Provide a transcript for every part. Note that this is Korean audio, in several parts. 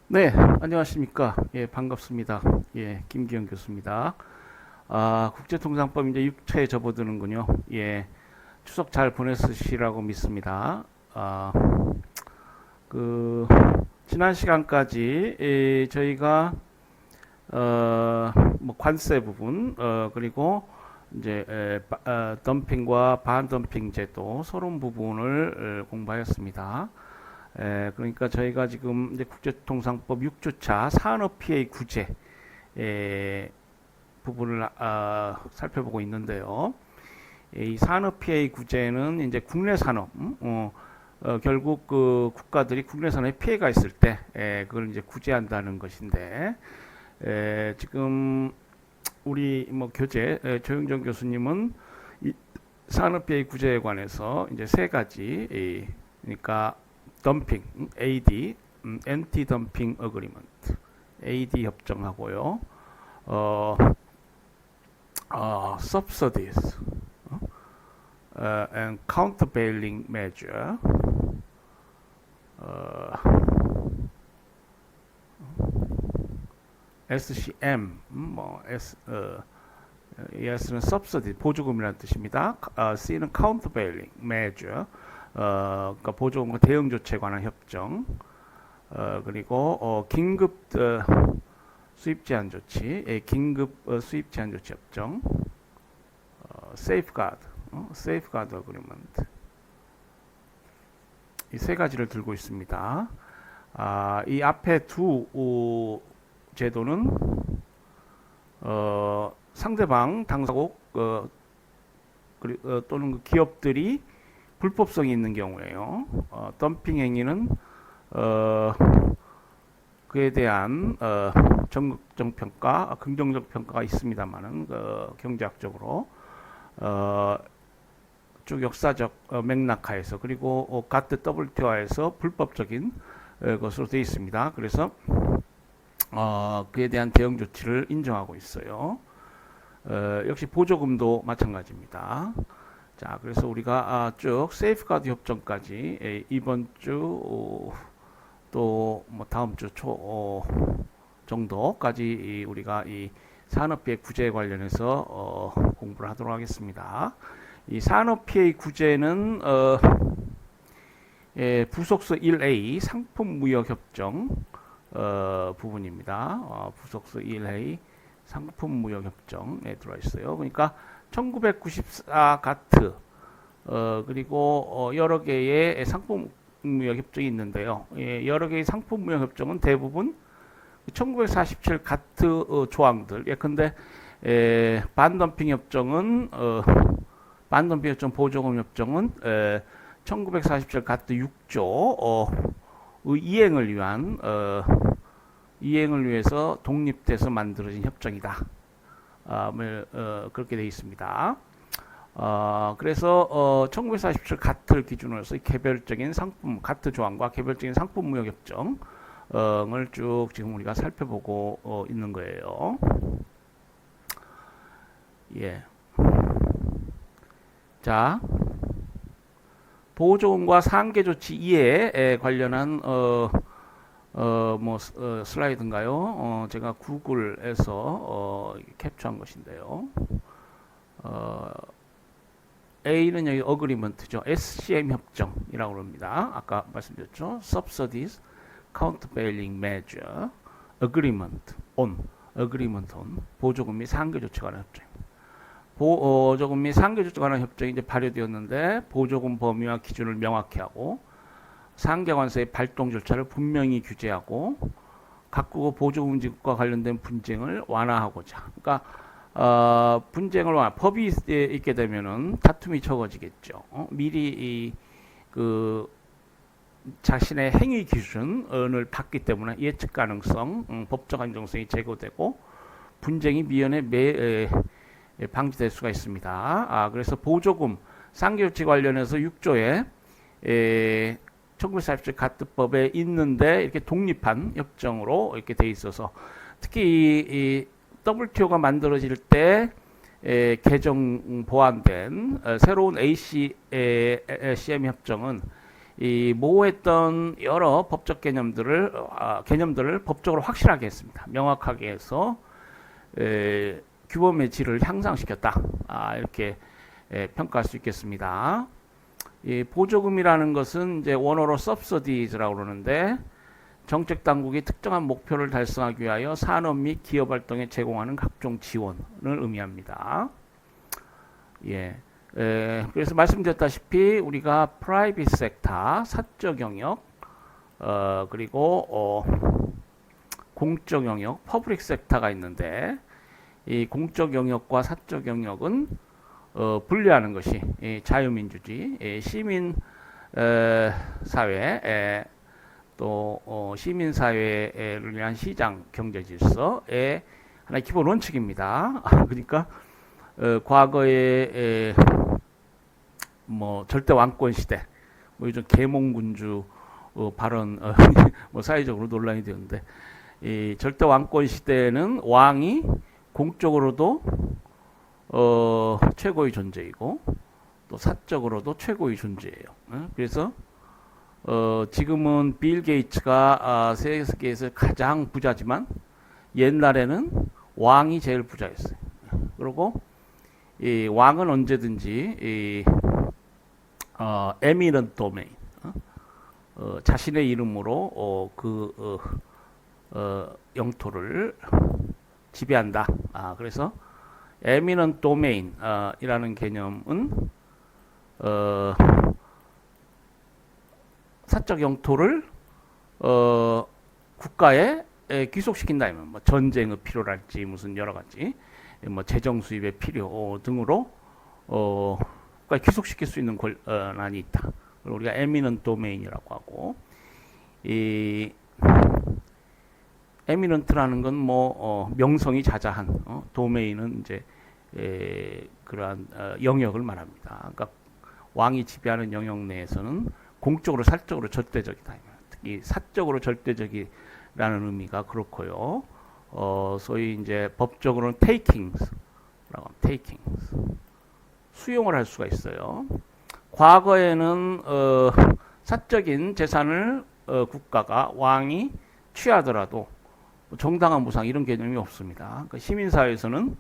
네, 안녕하십니까. 예, 반갑습니다. 예, 김기영 교수입니다. 국제통상법 이제 6차에 접어드는군요. 예, 추석 잘 보냈으시라고 믿습니다. 아, 그, 지난 시간까지 저희가 뭐 관세 부분, 그리고 이제 덤핑과 반덤핑 제도, 서론 부분을 공부하였습니다. 그러니까 저희가 지금 이제 국제통상법 6주차 산업 피해 구제 부분을 살펴보고 있는데요. 이 산업 피해 구제는 이제 국내 산업, 결국 그 국가들이 국내 산업에 피해가 있을 때 그걸 이제 구제한다는 것인데 지금 우리 뭐 교재 조영정 교수님은 이 산업 피해 구제에 관해서 이제 세 가지 그러니까 덤핑, AD, 엔티 덤핑 어그리먼트, AD 협정하고요. 어, subsidies, and countervailing measure, SCM, S는 subsidy, 보조금이라는 뜻입니다. C는 countervailing measure, 그러니까 보조금과 대응 조치에 관한 협정, 그리고 긴급 수입 제한 조치, 긴급 수입 제한 조치 협정, safeguard, safeguard agreement. 이 세 가지를 들고 있습니다. 이 앞에 두 제도는 상대방 당사국 또는 그 기업들이 불법성이 있는 경우에요. 덤핑 행위는 그에 대한 적극적 평가, 긍정적 평가가 있습니다만은 경제학적으로 쭉 역사적 맥락하에서 그리고 가트 WTO에서 불법적인 것으로 되어 있습니다. 그래서 그에 대한 대응 조치를 인정하고 있어요. 역시 보조금도 마찬가지입니다. 자, 그래서 우리가 쭉 세이프가드 협정까지 이번 주 또 뭐 다음 주 초 정도까지 우리가 이 산업피해 구제에 관련해서 공부를 하도록 하겠습니다. 이 산업피해 구제는 부속서 1A 상품무역협정 부분입니다. 부속서 1A 상품무역협정에 들어와 있어요. 그러니까 1994 가트 그리고 여러 개의 상품무역협정이 있는데요. 여러 개의 상품무역협정은 대부분 1947 가트 조항들. 예컨대 반덤핑 협정은 반덤핑 협정 보조금 협정은 1947 가트 6조 이행을 위해서 독립돼서 만들어진 협정이다. 그렇게 되어 있습니다. 그래서 1947 가트를 기준으로 해서 개별적인 상품 가트 조항과 개별적인 상품 무역 협정을 쭉 지금 우리가 살펴보고 있는 거예요. 예. 자, 보조금과 상계 조치 이해에 관련한 슬라이드인가요? 제가 구글에서 캡처한 것인데요. A는 여기 어그리먼트죠. SCM 협정이라고 합니다. 아까 말씀드렸죠. Subsidies, Countervailing Measure, Agreement on, 보조금 및 상계 조치에 관한 협정입니다. 보조금 및 상계 조치에 관한 협정이 이제 발효되었는데 보조금 범위와 기준을 명확히 하고 상계 관세의 발동 절차를 분명히 규제하고 각국의 보조금 지급과 관련된 분쟁을 완화하고자. 그러니까 분쟁을 법이 있게 되면은 다툼이 적어지겠죠. 미리 그 자신의 행위 기준을 받기 때문에 예측 가능성, 법적 안정성이 제고되고 분쟁이 미연에 방지될 수가 있습니다. 그래서 보조금 상계조치 관련해서 6조에 1947 가트법에 있는데 이렇게 독립한 협정으로 이렇게 돼 있어서 특히 이 WTO가 만들어질 때 개정 보완된 새로운 ACM 협정은 이 모호했던 여러 법적 개념들을 법적으로 확실하게 했습니다. 명확하게 해서 규범의 질을 향상시켰다. 이렇게 평가할 수 있겠습니다. 이 보조금이라는 것은 이제 원어로 subsidies라고 그러는데 정책 당국이 특정한 목표를 달성하기 위하여 산업 및 기업 활동에 제공하는 각종 지원을 의미합니다. 예. 그래서 말씀드렸다시피 우리가 프라이빗 섹터, 사적 영역, 그리고 공적 영역, 퍼블릭 섹터가 있는데 이 공적 영역과 사적 영역은 분리하는 것이 자유민주주의, 시민 사회, 또 시민 사회를 위한 시장 경제 질서의 하나의 기본 원칙입니다. 그러니까 과거에 뭐 절대 왕권 시대, 뭐 요즘 계몽군주 발언 뭐 사회적으로 논란이 되는데 이 절대 왕권 시대는 왕이 공적으로도 최고의 존재이고 또 사적으로도 최고의 존재예요. 그래서 지금은 빌 게이츠가 세계에서 가장 부자지만 옛날에는 왕이 제일 부자였어요. 그리고 이 왕은 언제든지 에미넌트 도메인, 자신의 이름으로 영토를 지배한다. 그래서 에미넌트 도메인 이라는 개념은 사적 영토를 국가에 귀속시킨다. 뭐 전쟁의 필요랄지 무슨 여러 가지 뭐 재정 수입의 필요 등으로 국가에 귀속시킬 수 있는 권한이 있다. 우리가 에미넌트 도메인이라고 하고 이 에미넌트라는 건 뭐 명성이 자자한 도메인은 이제 그러한 영역을 말합니다. 그러니까 왕이 지배하는 영역 내에서는 공적으로 사적으로 절대적이다. 특히 사적으로 절대적이라는 의미가 그렇고요. 소위 이제 법적으로는 takings라고 합니다. takings. 수용을 할 수가 있어요. 과거에는 사적인 재산을 국가가 왕이 취하더라도 정당한 보상 이런 개념이 없습니다. 그러니까 시민사회에서는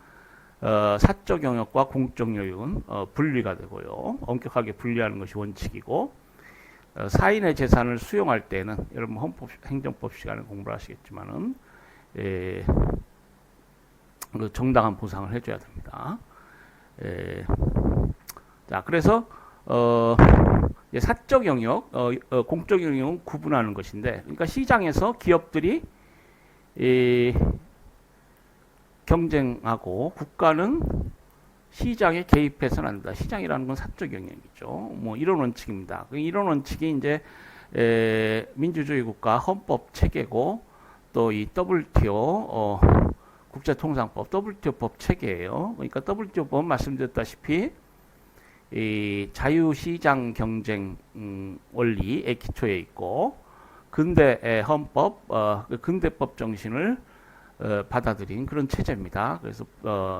사적 영역과 공적 영역은 분리가 되고요. 엄격하게 분리하는 것이 원칙이고 사인의 재산을 수용할 때는 여러분 헌법 행정법 시간에 공부를 하시겠지만은 정당한 보상을 해줘야 됩니다. 자, 그래서 사적 영역, 공적 영역은 구분하는 것인데, 그러니까 시장에서 기업들이 경쟁하고 국가는 시장에 개입해서는 안 된다. 시장이라는 건 사적 영역이죠. 뭐 이런 원칙입니다. 이런 원칙이 이제 민주주의 국가 헌법 체계고 또 이 WTO 국제통상법 WTO법 체계예요. 그러니까 WTO법 말씀드렸다시피 이 자유시장 경쟁 원리의 기초에 있고 근대 헌법, 근대법 정신을 받아들인 그런 체제입니다. 그래서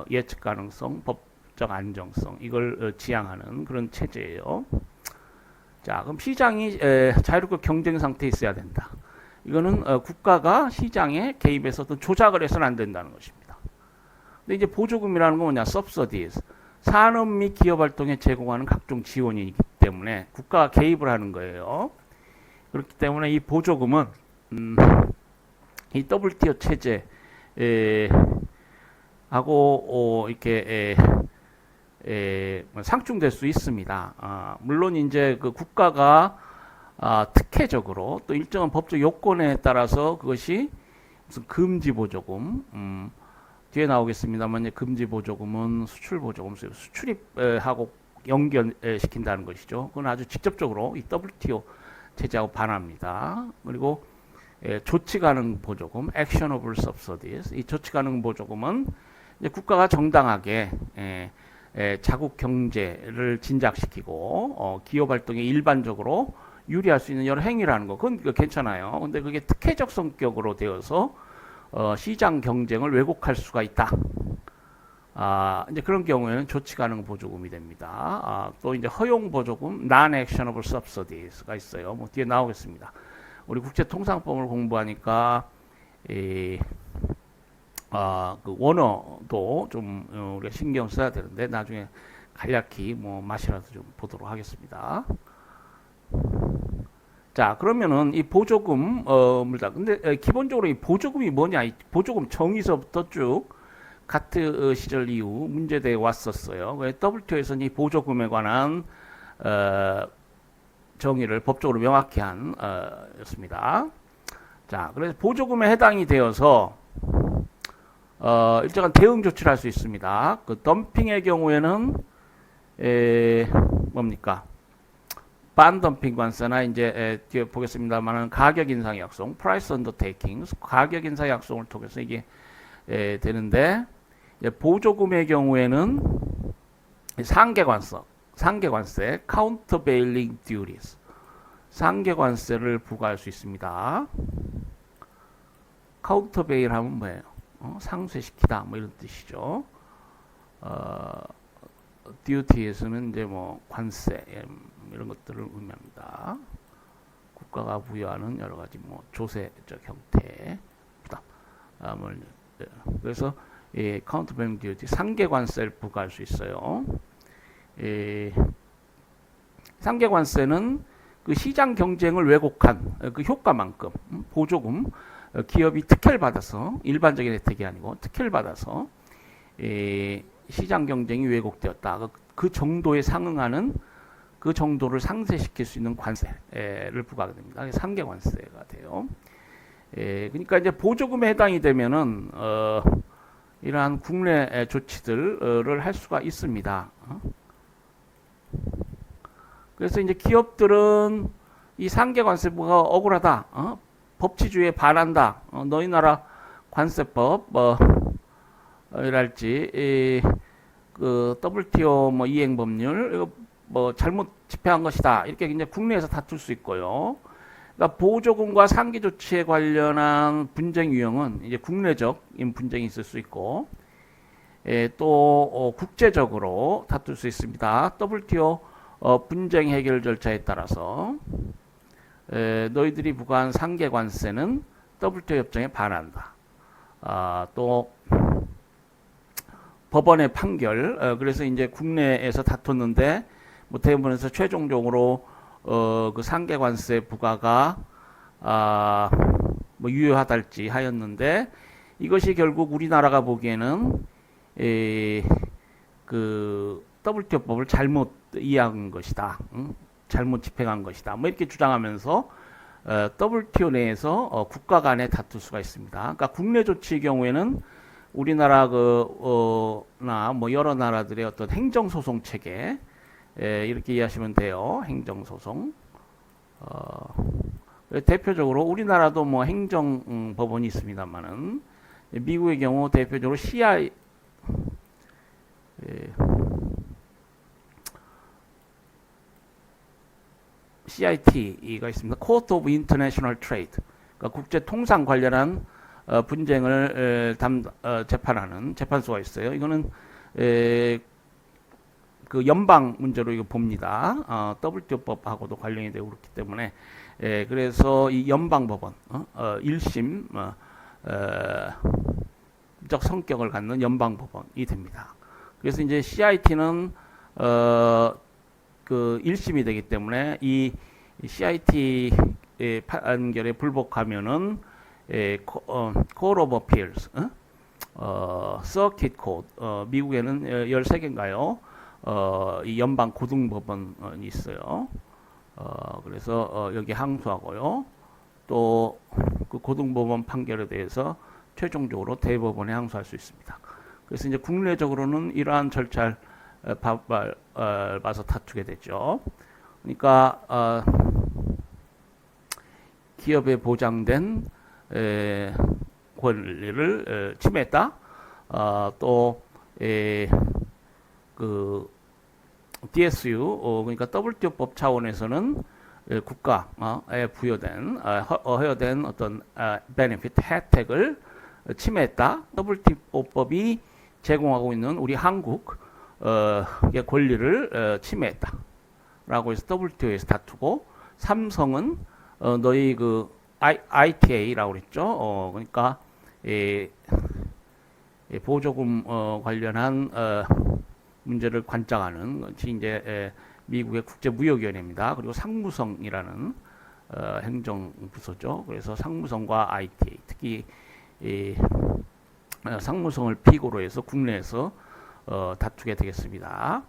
예측 가능성, 법적 안정성 이걸 지향하는 그런 체제예요. 자, 그럼 시장이 자유롭게 경쟁 상태에 있어야 된다. 이거는 국가가 시장에 개입해서 또 조작을 해서는 안 된다는 것입니다. 근데 이제 보조금이라는 건 뭐냐? subsidies. 산업 및 기업 활동에 제공하는 각종 지원이기 때문에 국가가 개입을 하는 거예요. 그렇기 때문에 이 보조금은 이 WTO 체제 하고 이렇게 상충될 수 있습니다. 물론 이제 그 국가가 특혜적으로 또 일정한 법적 요건에 따라서 그것이 무슨 금지 보조금 뒤에 나오겠습니다만 금지 보조금은 수출 보조금 수출입하고 연결시킨다는 것이죠. 그건 아주 직접적으로 이 WTO 체제하고 반합니다. 그리고 조치 가능 보조금, actionable subsidies. 이 조치 가능 보조금은 이제 국가가 정당하게 자국 경제를 진작시키고 기업 활동에 일반적으로 유리할 수 있는 여러 행위라는 거. 그건 괜찮아요. 근데 그게 특혜적 성격으로 되어서 시장 경쟁을 왜곡할 수가 있다. 이제 그런 경우에는 조치 가능 보조금이 됩니다. 또 이제 허용 보조금, non-actionable subsidies가 있어요. 뭐 뒤에 나오겠습니다. 우리 국제통상법을 공부하니까 그 원어도 좀 우리가 신경 써야 되는데 나중에 간략히 뭐 맛이라도 좀 보도록 하겠습니다. 자, 그러면은 이 보조금 물다. 근데 기본적으로 이 보조금이 뭐냐? 이 보조금 정의서부터 쭉 가트 시절 이후 문제되어 왔었어요. WTO에서는 이 보조금에 관한 정의를 법적으로 명확히 한 였습니다. 자, 그래서 보조금에 해당이 되어서 일정한 대응 조치를 할 수 있습니다. 그 덤핑의 경우에는 뭡니까? 반덤핑 관세나 이제 뒤에 보겠습니다만은 가격 인상 약속, price undertakings, 가격 인상 약속을 통해서 이게 되는데 보조금의 경우에는 상계관세, countervailing duties, 상계관세를 부과할 수 있습니다. countervail 하면 뭐예요? 상쇄시키다 뭐 이런 뜻이죠. duties는 이제 뭐 관세 이런 것들을 의미합니다. 국가가 부여하는 여러 가지 뭐 조세적 형태 부담을 그래서 countervailing duty 상계관세를 부과할 수 있어요. 상계관세는 그 시장 경쟁을 왜곡한 그 효과만큼 보조금 기업이 특혜를 받아서 일반적인 혜택이 아니고 특혜를 받아서 시장 경쟁이 왜곡되었다. 그 정도에 상응하는 그 정도를 상쇄시킬 수 있는 관세를 부과하게 됩니다. 상계관세가 돼요. 그러니까 이제 보조금에 해당이 되면은 이러한 국내 조치들을 할 수가 있습니다. 그래서 이제 기업들은 이 상계관세부가 억울하다, 법치주의에 반한다, 너희 나라 관세법 이랄지 그 WTO 뭐 이행 법률 이거 뭐 잘못 집행한 것이다 이렇게 이제 국내에서 다툴 수 있고요. 그러니까 보조금과 상계 조치에 관련한 분쟁 유형은 이제 국내적인 분쟁이 있을 수 있고, 또 국제적으로 다툴 수 있습니다. WTO 분쟁 해결 절차에 따라서 너희들이 부과한 상계 관세는 WTO 협정에 반한다. 또 법원의 판결, 그래서 이제 국내에서 다퉜는데 뭐 대법원에서 최종적으로 그 상계 관세 부과가 뭐 유효하달지 하였는데 이것이 결국 우리나라가 보기에는 그 WTO법을 잘못 이해한 것이다, 잘못 집행한 것이다, 뭐 이렇게 주장하면서 WTO 내에서 국가 간에 다툴 수가 있습니다. 그러니까 국내 조치의 경우에는 우리나라 나 뭐 여러 나라들의 어떤 행정소송 체계 이렇게 이해하시면 돼요. 행정소송. 대표적으로 우리나라도 뭐 행정법원이 있습니다만은 미국의 경우 대표적으로 CIT가 있습니다. Court of International Trade. 그러니까 국제 통상 관련한 분쟁을 재판하는 재판소가 있어요. 이거는 그 연방 문제로 이거 봅니다. WTO법하고도 관련이 되고 그렇기 때문에 그래서 이 연방법원 1심 적 성격을 갖는 연방법원이 됩니다. 그래서 이제 CIT는 그 1심이 되기 때문에 이 CIT 판결에 불복하면은 Court of Appeals, Circuit Court, 미국에는 13개인가요? 이 연방 고등법원이 있어요. 그래서 여기 항소하고요. 또 그 고등법원 판결에 대해서 최종적으로 대법원에 항소할 수 있습니다. 그래서 이제 국내적으로는 이러한 절차를 봐서 다투게 되죠. 그러니까 기업에 보장된 권리를 침해했다. 또 그 DSU 그러니까 WTO법 차원에서는 국가에 부여된 허여된 어떤 베네핏 혜택을 침해했다. WTO법이 제공하고 있는 우리 한국의 권리를 침해했다라고 해서 WTO에서 다투고 삼성은 너희 그 ITA라고 그랬죠. 그러니까 보조금 관련한 문제를 관장하는 것이 이제 미국의 국제무역위원회입니다. 그리고 상무성이라는 행정부서죠. 그래서 상무성과 ITA, 특히 상무성을 피고로 해서 국내에서 다투게 되겠습니다.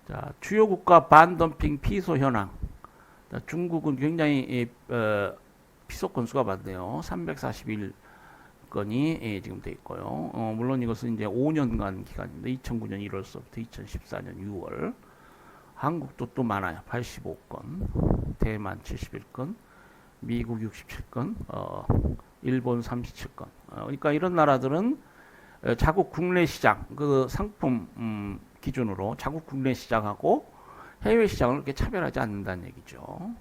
자, 주요 국가 반덤핑 피소 현황. 자, 중국은 굉장히 피소 건수가 많네요. 341건이 지금 돼 있고요. 물론 이것은 이제 5년간 기간인데 2009년 1월서부터 2014년 6월. 한국도 또 많아요. 85건, 대만 71건, 미국 67건, 일본 37건. 그러니까 이런 나라들은 자국 국내 시장, 그 상품 기준으로 자국 국내 시장하고 해외 시장을 그렇게 차별하지 않는다는 얘기죠.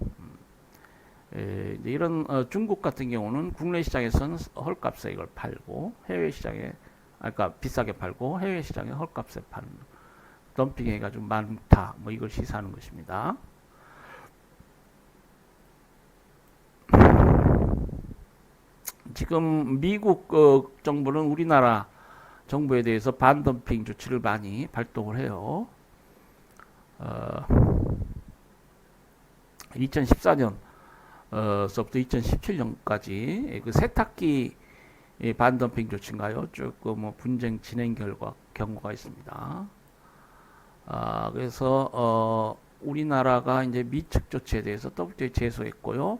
이런 중국 같은 경우는 국내 시장에서는 헐값에 이걸 팔고 해외 시장에 그러니까 비싸게 팔고 해외 시장에 헐값에 파는 덤핑 행위가 좀 많다. 뭐 이걸 시사하는 것입니다. 지금 미국 정부는 우리나라 정부에 대해서 반덤핑 조치를 많이 발동을 해요. 2014년 서부터 2017년까지 그 세탁기 반덤핑 조치인가요? 조금 뭐 분쟁 진행 경고가 있습니다. 그래서 우리나라가 이제 미측 조치에 대해서 WTO에 제소했고요.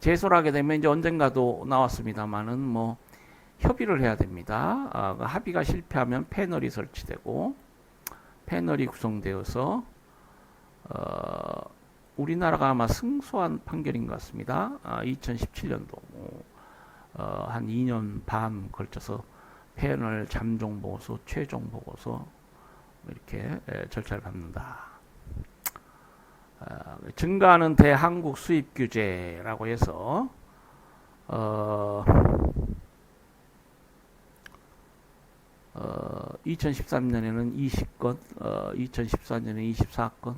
제소를 하게 되면 이제 언젠가도 나왔습니다만은 뭐 협의를 해야 됩니다. 그 합의가 실패하면 패널이 설치되고 패널이 구성되어서 우리나라가 아마 승소한 판결인 것 같습니다. 2017년도 한 2년 반 걸쳐서 패널 잠정 보고서, 최종 보고서 이렇게 절차를 밟는다. 증가하는 대한국 수입 규제라고 해서 2013년에는 20건, 2014년에 24건,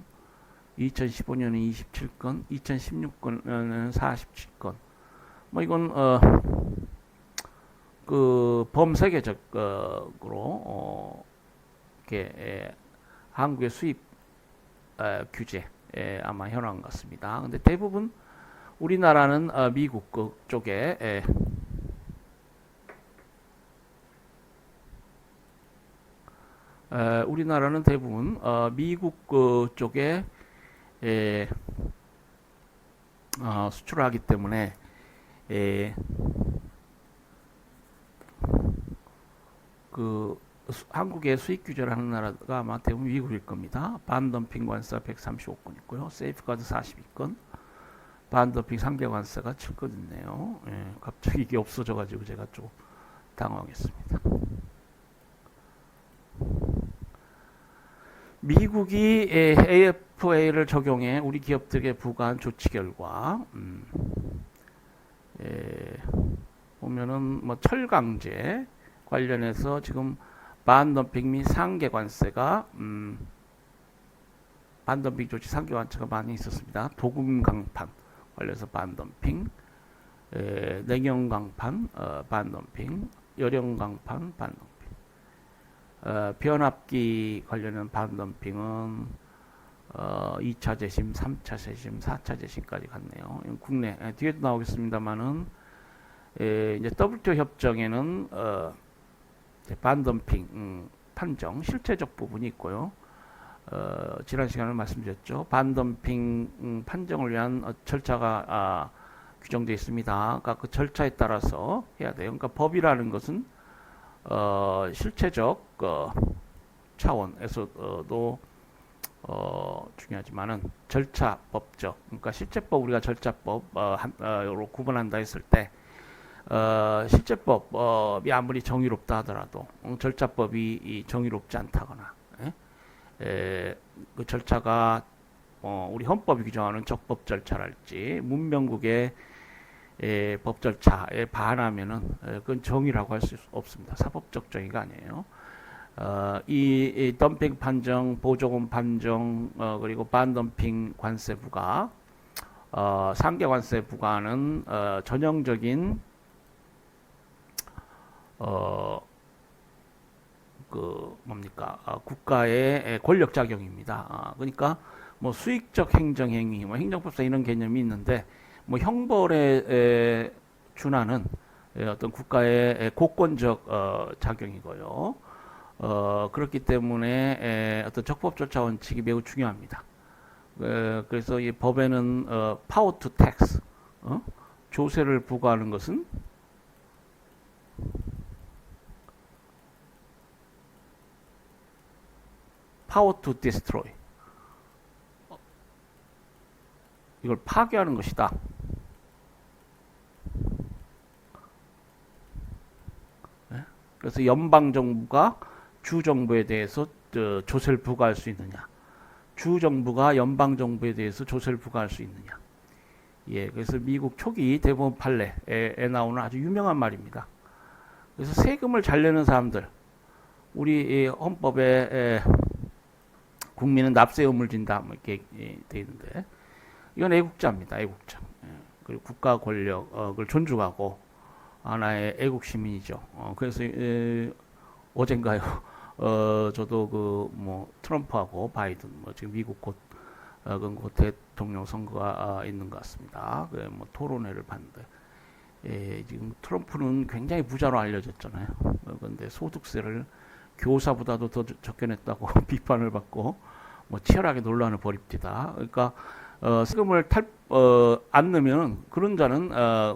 2015년에 27건, 2016년에는 47건. 뭐 이건 그 범세계적으로 이렇게 한국의 수입 규제 아마 현황 같습니다. 근데 대부분 우리나라는 미국 쪽에 우리나라는 대부분 미국 쪽에 수출을 하기 때문에 그 한국의 수입 규제를 하는 나라가 아마 대부분 미국일 겁니다. 반덤핑 관세가 135건 있고요. 세이프가드 42건, 반덤핑 3개 관세가 7건 있네요. 갑자기 이게 없어져가지고 제가 좀 당황했습니다. 미국이 AFA를 적용해 우리 기업들에게 부과한 조치 결과 보면은 뭐 철강제 관련해서 지금 반덤핑 및 상계 관세가 반덤핑 조치 상계 관세가 많이 있었습니다. 도금 강판 관련해서 반덤핑, 냉영 강판 반덤핑, 열영 강판 반덤핑, 변압기 관련한 반덤핑은 2차 재심, 3차 재심, 4차 재심까지 갔네요. 국내 뒤에도 나오겠습니다만은 이제 WTO 협정에는 반덤핑 판정 실체적 부분이 있고요. 지난 시간에 말씀드렸죠. 반덤핑 판정을 위한 절차가 규정되어 있습니다. 그러니까 그 절차에 따라서 해야 돼요. 그러니까 법이라는 것은 실체적 차원에서도 중요하지만은 절차법적, 그러니까 실제법 우리가 절차법으로 구분한다 했을 때 실제법이 아무리 정의롭다 하더라도 절차법이 정의롭지 않다거나 그 절차가 우리 헌법이 규정하는 적법 절차랄지 문명국의 법 절차에 반하면은 그건 정의라고 할 수 없습니다. 사법적 정의가 아니에요. 이 덤핑 판정, 보조금 판정, 그리고 반덤핑 관세 부과, 상계 관세 부과는 전형적인 그 뭡니까 국가의 권력 작용입니다. 그러니까 뭐 수익적 행정행위, 뭐 행정법상 이런 개념이 있는데 뭐 형벌에 준하는 어떤 국가의 고권적 작용이고요. 그렇기 때문에 어떤 적법절차 원칙이 매우 중요합니다. 그래서 이 법에는 power to tax, 조세를 부과하는 것은 power to destroy, 이걸 파괴하는 것이다. 그래서 연방정부가 주정부에 대해서 조세를 부과할 수 있느냐, 주정부가 연방정부에 대해서 조세를 부과할 수 있느냐. 예, 그래서 미국 초기 대법원 판례에 나오는 아주 유명한 말입니다. 그래서 세금을 잘 내는 사람들, 우리 헌법에 국민은 납세 의무를 진다 뭐 이렇게 돼 있는데, 이건 애국자입니다. 애국자. 그리고 국가 권력을 존중하고 하나의 애국 시민이죠. 그래서 어젠가요. 저도 그 뭐 트럼프하고 바이든 뭐 지금 미국 곧 대통령 선거가 있는 것 같습니다. 뭐 토론회를 봤는데, 지금 트럼프는 굉장히 부자로 알려졌잖아요. 그런데 소득세를 교사보다도 더 적게 냈다고 비판을 받고 뭐 치열하게 논란을 벌입니다. 그러니까 세금을 안 내면 그런 자는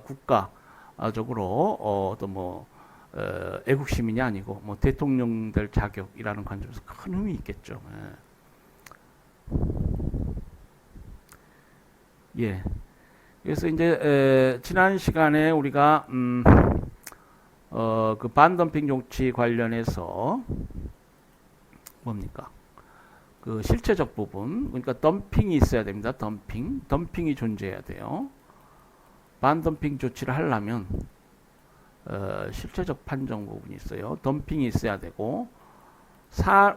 국가적으로 어떤 뭐 애국 시민이 아니고 뭐 대통령 될 자격이라는 관점에서 큰 의미 있겠죠. 예. 그래서 이제 지난 시간에 우리가 그 반덤핑 조치 관련해서 뭡니까? 그 실체적 부분, 그러니까 덤핑이 있어야 됩니다. 덤핑이 존재해야 돼요. 반덤핑 조치를 하려면 실체적 판정 부분이 있어요. 덤핑이 있어야 되고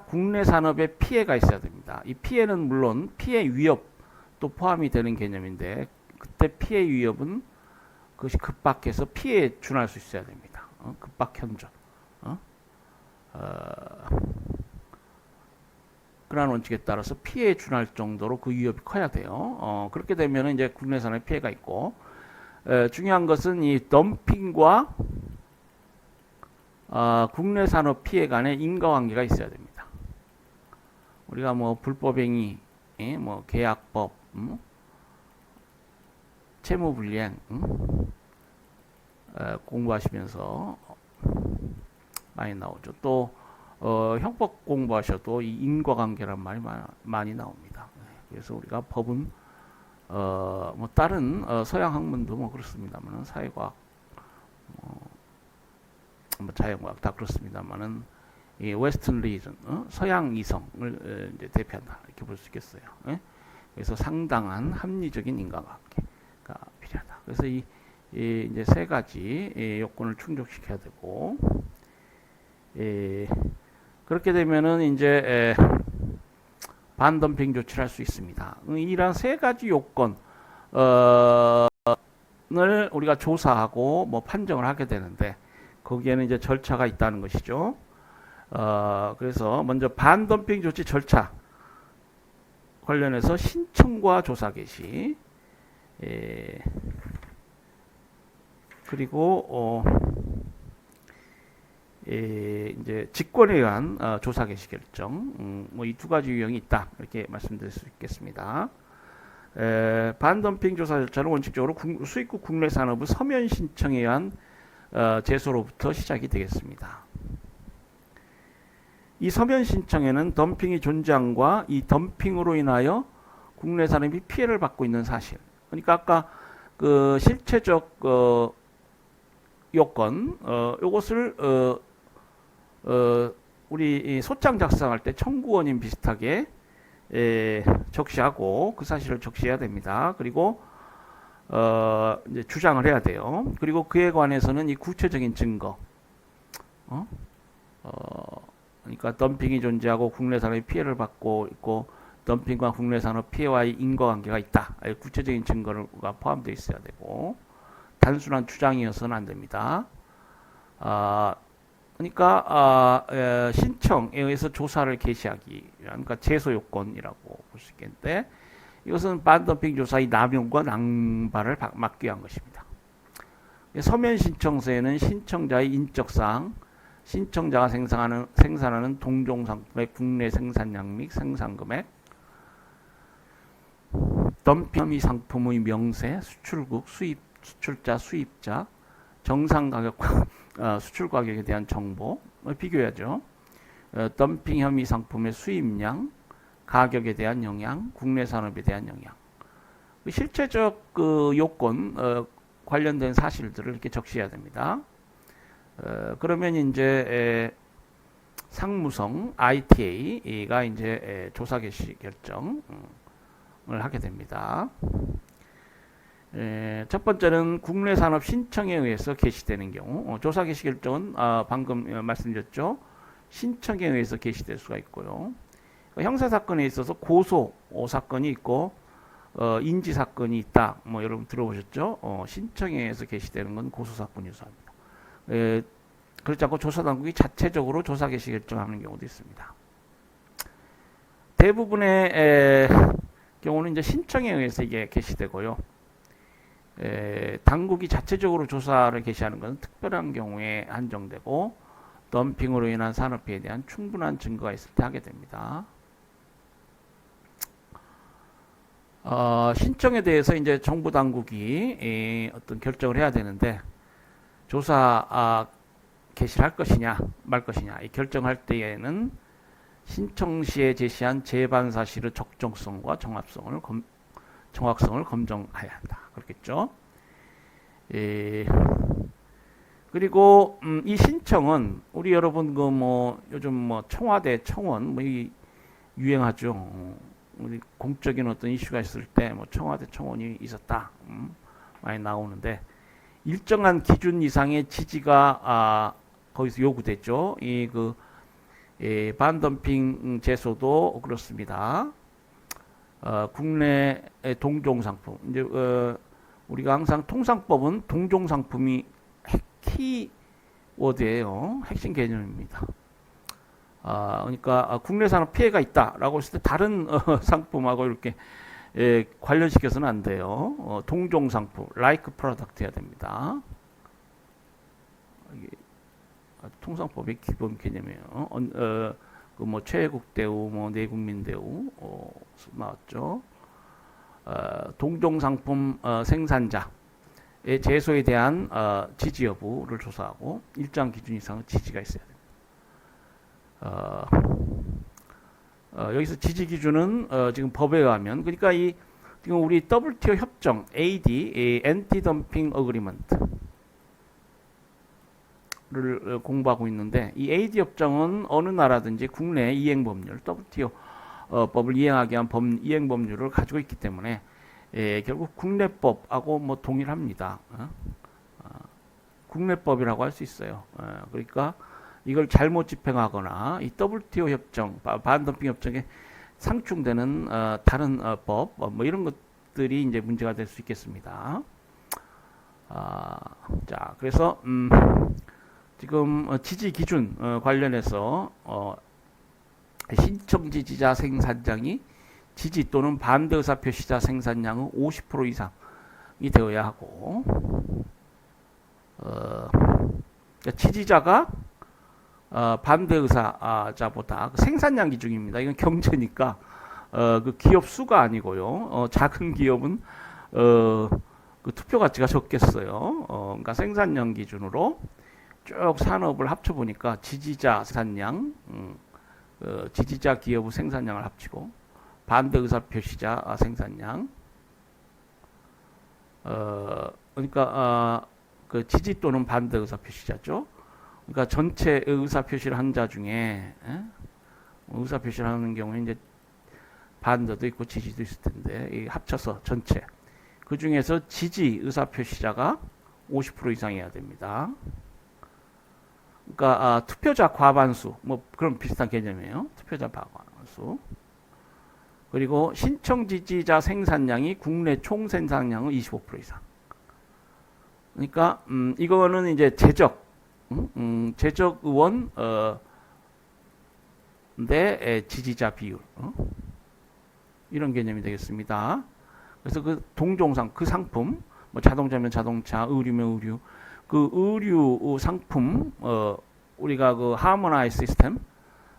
국내 산업에 피해가 있어야 됩니다. 이 피해는 물론 피해 위협도 포함이 되는 개념인데, 그때 피해 위협은 그것이 급박해서 피해에 준할 수 있어야 됩니다. 급박 현존. 그러한 원칙에 따라서 피해에 준할 정도로 그 위협이 커야 돼요. 그렇게 되면 이제 국내 산업에 피해가 있고, 중요한 것은 이 덤핑과 국내 산업 피해 간의 인과관계가 있어야 됩니다. 우리가 뭐 불법행위, 뭐 계약법, 채무불이행 공부하시면서 많이 나오죠. 또 형법 공부하셔도 이 인과관계란 말이 많이 나옵니다. 그래서 우리가 법은 뭐 다른 서양 학문도 뭐 그렇습니다만은 사회과학, 뭐 자연과학 다 그렇습니다만은 이 웨스턴 리전, 서양 이성을 이제 대표한다 이렇게 볼 수 있겠어요. 그래서 상당한 합리적인 인과관계가 필요하다. 그래서 이 이제 세 가지 요건을 충족시켜야 되고, 그렇게 되면은 이제 반덤핑 조치를 할 수 있습니다. 이런 세 가지 요건을 우리가 조사하고 뭐 판정을 하게 되는데, 거기에는 이제 절차가 있다는 것이죠. 그래서 먼저 반덤핑 조치 절차 관련해서 신청과 조사 개시, 그리고 이제 직권에 의한 조사 개시 결정, 뭐 이 두 가지 유형이 있다 이렇게 말씀드릴 수 있겠습니다. 반덤핑 조사 절차는 원칙적으로 수입국 국내 산업의 서면 신청에 의한 제소로부터 시작이 되겠습니다. 이 서면 신청에는 덤핑이 존재함과 이 덤핑으로 인하여 국내 산업이 피해를 받고 있는 사실, 그러니까 아까 그 실체적 요건, 요것을 우리 소장 작성할 때 청구원인 비슷하게 적시하고 그 사실을 적시해야 됩니다. 그리고 이제 주장을 해야 돼요. 그리고 그에 관해서는 이 구체적인 증거, 어? 그러니까 덤핑이 존재하고 국내 산업이 피해를 받고 있고 덤핑과 국내 산업 피해와의 인과관계가 있다. 구체적인 증거가 포함되어 있어야 되고 단순한 주장이어서는 안 됩니다. 그러니까 신청에 의해서 조사를 개시하기 위한 그러니까 제소 요건이라고 볼 수 있겠는데 이것은 반덤핑 조사의 남용과 낭발을 막기 위한 것입니다. 서면 신청서에는 신청자의 인적사항, 신청자가 생산하는 동종 상품의 국내 생산량 및 생산금액, 덤핑 혐의 상품의 명세, 수출국, 수출자, 수입자, 정상 가격과 수출 가격에 대한 정보를 비교해야죠. 덤핑 혐의 상품의 수입량, 가격에 대한 영향, 국내 산업에 대한 영향, 실체적 그 요건 관련된 사실들을 이렇게 적시해야 됩니다. 그러면 이제 상무성 ITA가 이제 조사 개시 결정을 하게 됩니다. 첫 번째는 국내 산업 신청에 의해서 개시되는 경우 조사 개시 결정은 방금 말씀드렸죠. 신청에 의해서 개시될 수가 있고요. 형사 사건에 있어서 고소 사건이 있고 인지 사건이 있다. 뭐 여러분 들어보셨죠? 신청에 의해서 개시되는 건 고소 사건이 유사합니다. 그렇지 않고 조사 당국이 자체적으로 조사 개시 결정하는 경우도 있습니다. 대부분의 경우는 이제 신청에 의해서 이게 개시되고요. 당국이 자체적으로 조사를 개시하는 것은 특별한 경우에 한정되고 덤핑으로 인한 산업피해에 대한 충분한 증거가 있을 때 하게 됩니다. 신청에 대해서 이제 정부 당국이 어떤 결정을 해야 되는데 조사 개시를 할 것이냐 말 것이냐 이 결정할 때에는 신청 시에 제시한 재반 사실의 적정성과 정확성을 검증해야 한다. 그렇겠죠? 그리고 이 신청은 우리 여러분 그 뭐 요즘 뭐 청와대 청원 뭐 이 유행하죠. 우리 공적인 어떤 이슈가 있을 때 뭐 청와대 청원이 있었다 많이 나오는데 일정한 기준 이상의 지지가 거기서 요구됐죠. 이 그 반덤핑 제소도 그렇습니다. 국내 동종 상품 이제 우리가 항상 통상법은 동종 상품이 키워드예요. 핵심 개념입니다. 그러니까 국내 산업 피해가 있다라고 했을 때 다른 상품하고 이렇게 관련시켜서는 안 돼요. 동종 상품, like product 해야 됩니다. 통상법의 기본 개념이에요. 그 뭐 최애국 대우, 뭐 내국민 대우 나왔죠. 동종 상품 생산자의 제소에 대한 지지 여부를 조사하고 일정 기준 이상의 지지가 있어야 됩니다. 여기서 지지 기준은 지금 법에 의하면 그러니까 이 지금 우리 WTO 협정 AD, Anti Dumping Agreement 를 공부하고 있는데 이 AD 협정은 어느 나라든지 국내 이행 법률 WTO 법을 이행하기 위한 이행 법률을 가지고 있기 때문에 결국 국내법하고 뭐 동일합니다. 국내법이라고 할 수 있어요. 그러니까 이걸 잘못 집행하거나 이 WTO 협정, 반덤핑 협정에 상충되는 다른 법, 뭐 이런 것들이 이제 문제가 될 수 있겠습니다. 자, 그래서 지금 지지 기준 관련해서 신청 지지자 생산량이 지지 또는 반대 의사 표시자 생산량의 50% 이상이 되어야 하고 지지자가 반대 의사자보다 생산량 기준입니다. 이건 경제니까 그 기업 수가 아니고요. 작은 기업은 그 투표 가치가 적겠어요. 그러니까 생산량 기준으로 쭉 산업을 합쳐 보니까 지지자 생산량, 지지자 기업의 생산량을 합치고 반대 의사 표시자 생산량, 그러니까 그 지지 또는 반대 의사 표시자죠. 그러니까 전체 의사 표시를 한 자 중에 의사 표시를 하는 경우에 이제 반대도 있고 지지도 있을 텐데 이 합쳐서 전체 그 중에서 지지 의사표시자가 50% 이상이어야 됩니다. 그러니까 투표자 과반수 뭐 그런 비슷한 개념이에요. 투표자 과반수. 그리고 신청 지지자 생산량이 국내 총 생산량의 25% 이상. 그러니까 이거는 이제 재적 의원 내 지지자 비율 이런 개념이 되겠습니다. 그래서 그 동종상 그 상품 뭐 자동차면 자동차, 의류면 의류, 그 의류 상품 우리가 그 하모나이즈 시스템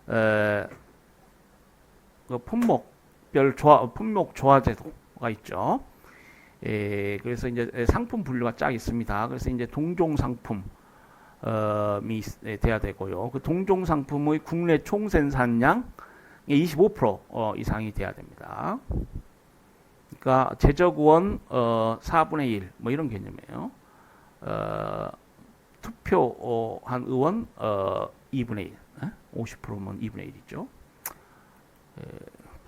그 품목 조화 제도가 있죠. 그래서 이제 상품 분류가 쫙 있습니다. 그래서 이제 동종 상품이 돼야 되고요. 그 동종 상품의 국내 총 생산량 25% 이상이 돼야 됩니다. 그러니까 제적의원 4분의 1 뭐 이런 개념이에요. 투표한 의원 2분의 1, 50%면 2분의 1이죠.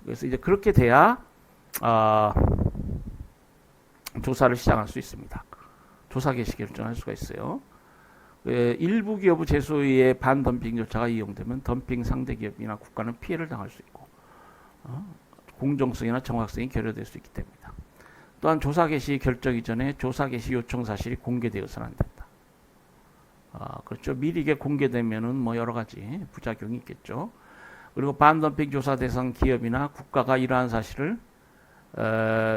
그래서 이제 그렇게 돼야 조사를 시작할 수 있습니다. 조사 개시 결정할 수가 있어요. 일부 기업의 제소의 반덤핑 절차가 이용되면 덤핑 상대 기업이나 국가는 피해를 당할 수 있고 공정성이나 정확성이 결여될 수 있기 때문이다. 또한 조사 개시 결정 이전에 조사 개시 요청 사실이 공개되어서는 안 된다. 그렇죠. 미리 이게 공개되면은 뭐 여러 가지 부작용이 있겠죠. 그리고 반덤핑 조사 대상 기업이나 국가가 이러한 사실을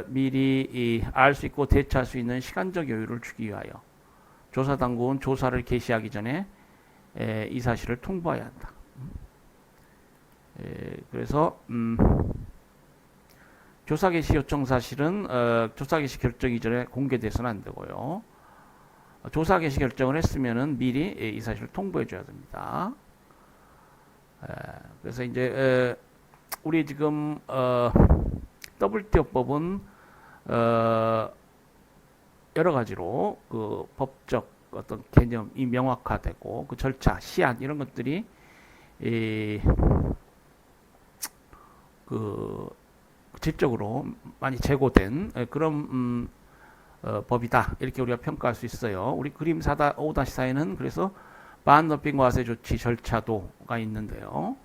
미리 알 수 있고 대처할 수 있는 시간적 여유를 주기 위하여 조사 당국은 조사를 개시하기 전에 이 사실을 통보해야 한다. 그래서 조사 개시 요청 사실은 조사 개시 결정 이전에 공개돼서는 안 되고요. 조사 개시 결정을 했으면은 미리 이 사실을 통보해 줘야 됩니다. 그래서 이제 우리 지금 WTO법은 여러 가지로 그 법적 어떤 개념이 명확화되고 그 절차, 시한 이런 것들이 그 질적으로 많이 제고된 그런 법이다 이렇게 우리가 평가할 수 있어요. 우리 그림 5-4에는 그래서 반덤핑 과세 조치 절차도가 있는데요.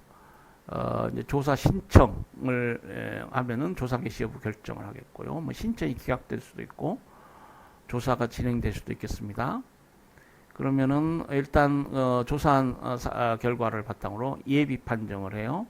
이제 조사 신청을 하면은 조사 개시 여부 결정을 하겠고요. 뭐 신청이 기각될 수도 있고 조사가 진행될 수도 있겠습니다. 그러면은 일단 조사한 결과를 바탕으로 예비 판정을 해요.